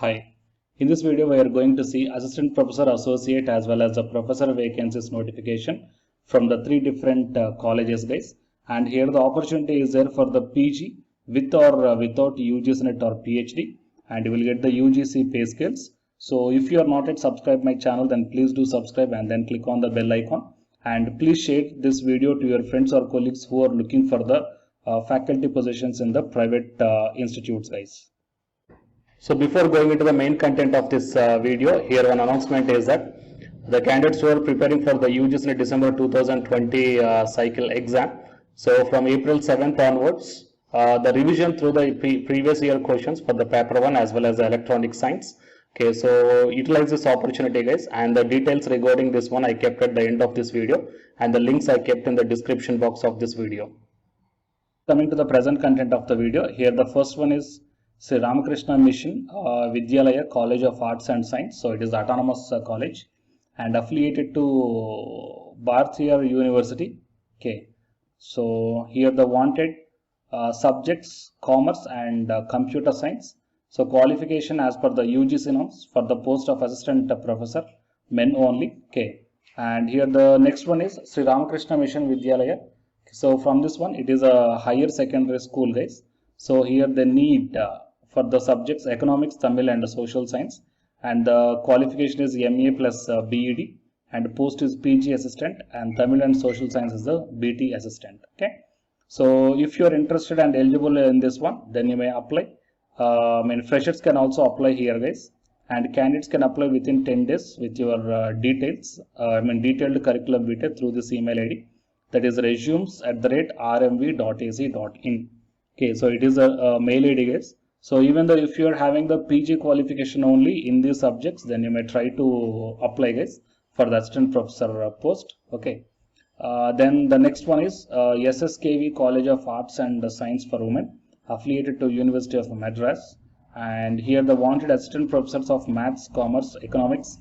Hi. In this video, we are going to see Assistant Professor Associate as well as the Professor vacancies notification from the three different colleges, guys. And here the opportunity is there for the PG with or without UGC NET or PhD, and you will get the UGC pay scales. So if you are not yet subscribed my channel, then please do subscribe and then click on the bell icon. And please share this video to your friends or colleagues who are looking for the faculty positions in the private institutes, guys. So before going into the main content of this video, here one announcement is that the candidates who are preparing for the UGC December 2020 cycle exam, so from April 7th onwards, the revision through the previous year questions for the paper 1 as well as the electronic science. Okay, so utilize this opportunity, guys, and the details regarding this one I kept at the end of this video, and the links I kept in the description box of this video. Coming to the present content of the video, here the first one is Sri Ramakrishna Mission Vidyalaya College of Arts and Science. So it is the autonomous college and affiliated to Bharatiya University. Okay, so here the wanted subjects commerce and computer science. So qualification as per the UGC norms for the post of assistant professor, men only. Okay, and here the next one is Sri Ramakrishna Mission Vidyalaya. So from this one, it is a higher secondary school, guys. So here they need for the subjects economics, Tamil and social science, and the qualification is MA plus BEd, and post is PG assistant, and Tamil and social science is the BT assistant. Okay, so if you are interested and eligible in this one, then you may apply. Freshers can also apply here, guys, and candidates can apply within 10 days with your details. Detailed curriculum detail through this email ID, that is resumes@rmv.ac.in. Okay, so it is a mail ID, guys. So even though if you are having the PG qualification only in these subjects, then you may try to apply, guys, for the assistant professor post. Okay. Then the next one is SSKV College of Arts and Science for Women, affiliated to University of Madras. And here the wanted assistant professors of maths, commerce, economics,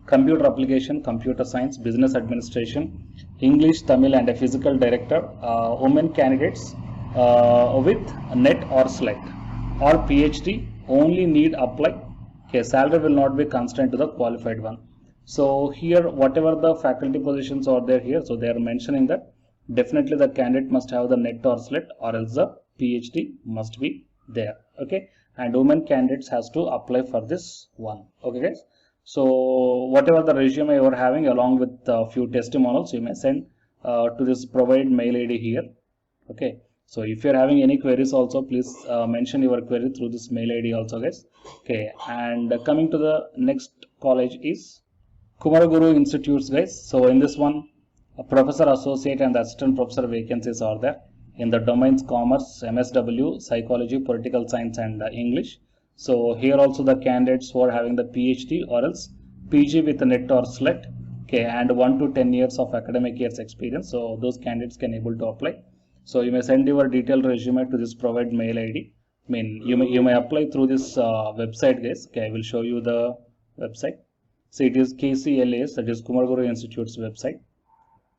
computer application, computer science, business administration, English, Tamil, and a physical director. Women candidates with NET or SLET or PhD only need apply. Okay, salary will not be constant to the qualified one. So here whatever the faculty positions are there here, so they are mentioning that definitely the candidate must have the NET or SLET, or else the PhD must be there. Okay, and women candidates has to apply for this one. Okay, guys. So whatever the resume you are having along with a few testimonials, you may send to this provided mail ID here. Okay. So if you are having any queries also, please mention your query through this mail ID also, guys. Okay, and coming to the next college is Kumaraguru Institutes, guys. So in this one, a professor associate and assistant professor vacancies are there in the domains commerce, MSW, psychology, political science, and English. So here also the candidates who are having the PhD or else PG with a NET or SLET, okay, and 1 to 10 years of academic years experience. So those candidates can able to apply. So you may send your detailed resume to this provided mail ID. You may apply through this website, guys. Okay, I will show you the website. So it is KCLAS, that is Kumaraguru Institute's website.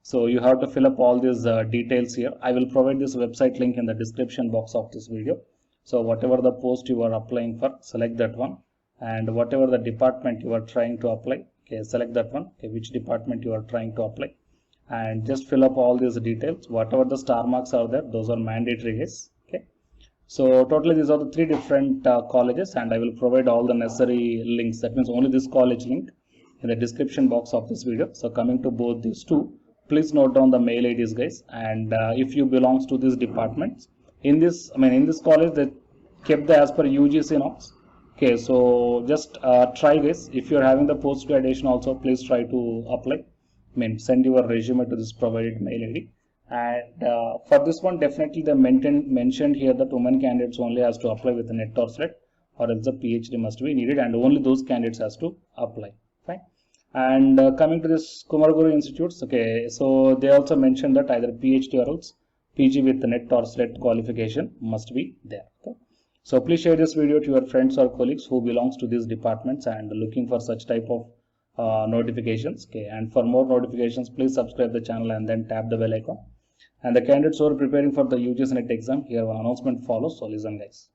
So you have to fill up all these details here. I will provide this website link in the description box of this video. So whatever the post you are applying for, select that one, and whatever the department you are trying to apply, okay, select that one. Okay, which department you are trying to apply, and just fill up all these details. Whatever the star marks are there, those are mandatory, guys. Okay, so totally these are the three different colleges, and I will provide all the necessary links. That means only this college link in the description box of this video. So coming to both these two, please note down the mail IDs, guys, and if you belongs to these departments, in this college they kept the as per UGC norms. Okay, so just try, guys. If you are having the post graduation also, please try to apply. Send your resume to this provided mail ID. And for this one, definitely they mentioned here that women candidates only has to apply with a NET or SLET, or else the PhD must be needed, and only those candidates has to apply. Fine. And coming to this Kumaraguru Institutes, okay, so they also mentioned that either PhD or else PG with the NET or SLET qualification must be there. Okay. So please share this video to your friends or colleagues who belongs to these departments and looking for such type of notifications. Okay, and for more notifications, please subscribe the channel and then tap the bell icon. And the candidates who are preparing for the UGC NET exam, here one announcement follows. So listen, guys.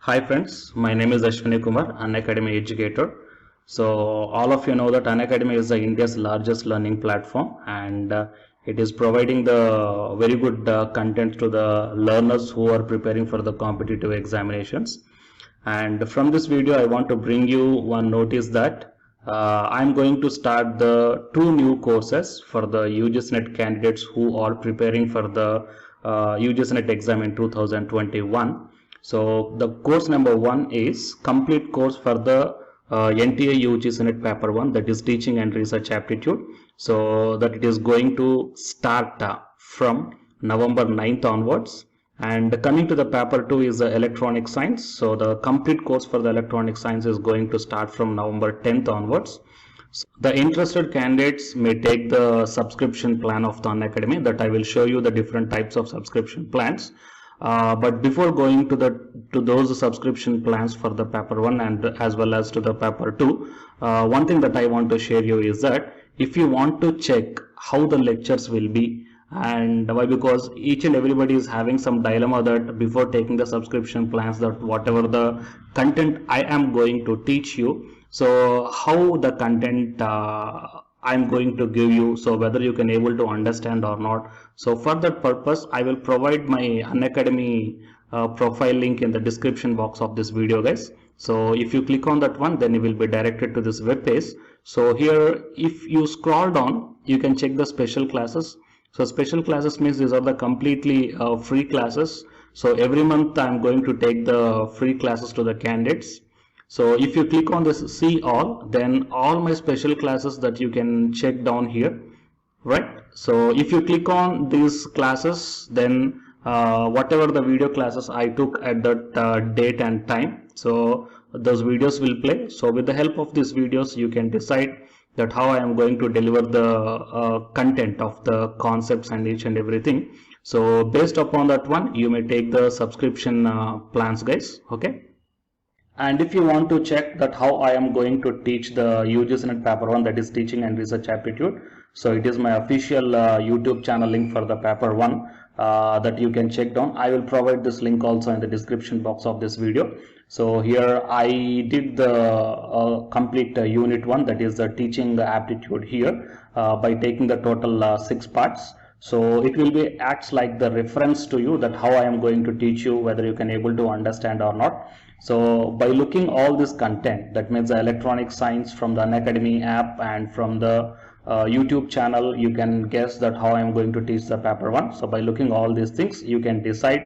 Hi friends, my name is Ashwini Kumar, Unacademy educator. So all of you know that Unacademy is India's largest learning platform, and it is providing the very good content to the learners who are preparing for the competitive examinations. And from this video I want to bring you one notice that I'm going to start the 2 new courses for the UGC-NET candidates who are preparing for the UGC-NET exam in 2021. So the course number 1 is complete course for the NTA UGC-NET paper 1, that is teaching and research aptitude. So that it is going to start from November 9th onwards. And coming to the paper 2 is the electronic science. So the complete course for the electronic science is going to start from November 10th onwards. So the interested candidates may take the subscription plan of the Unacademy, that I will show you the different types of subscription plans. But before going to those subscription plans for the paper 1 and as well as to the paper 2, one thing that I want to share you is that if you want to check how the lectures will be, and why, because each and everybody is having some dilemma that before taking the subscription plans, that whatever the content I am going to teach you, so how the content I'm going to give you, so whether you can able to understand or not. So for that purpose I will provide my Unacademy profile link in the description box of this video, guys. So if you click on that one, then you will be directed to this web page. So here if you scroll down, you can check the special classes. So special classes means these are the completely free classes. So every month I'm going to take the free classes to the candidates. So if you click on this see all, then all my special classes that you can check down here, right? So if you click on these classes, then whatever the video classes I took at that date and time, so those videos will play. So with the help of these videos you can decide that how I am going to deliver the content of the concepts and each and everything. So based upon that one, you may take the subscription plans, guys. Okay. And if you want to check that how I am going to teach the UGC-NET paper 1, that is teaching and research aptitude, so it is my official YouTube channel link for the paper 1 that you can check down. I will provide this link also in the description box of this video. So here I did the complete unit 1, that is the teaching aptitude here by taking the total 6 parts. So it will be acts like the reference to you that how I am going to teach you, whether you can able to understand or not. So by looking all this content, that means the electronic science from the Unacademy app and from the YouTube channel, you can guess that how I am going to teach the paper 1. So by looking all these things, you can decide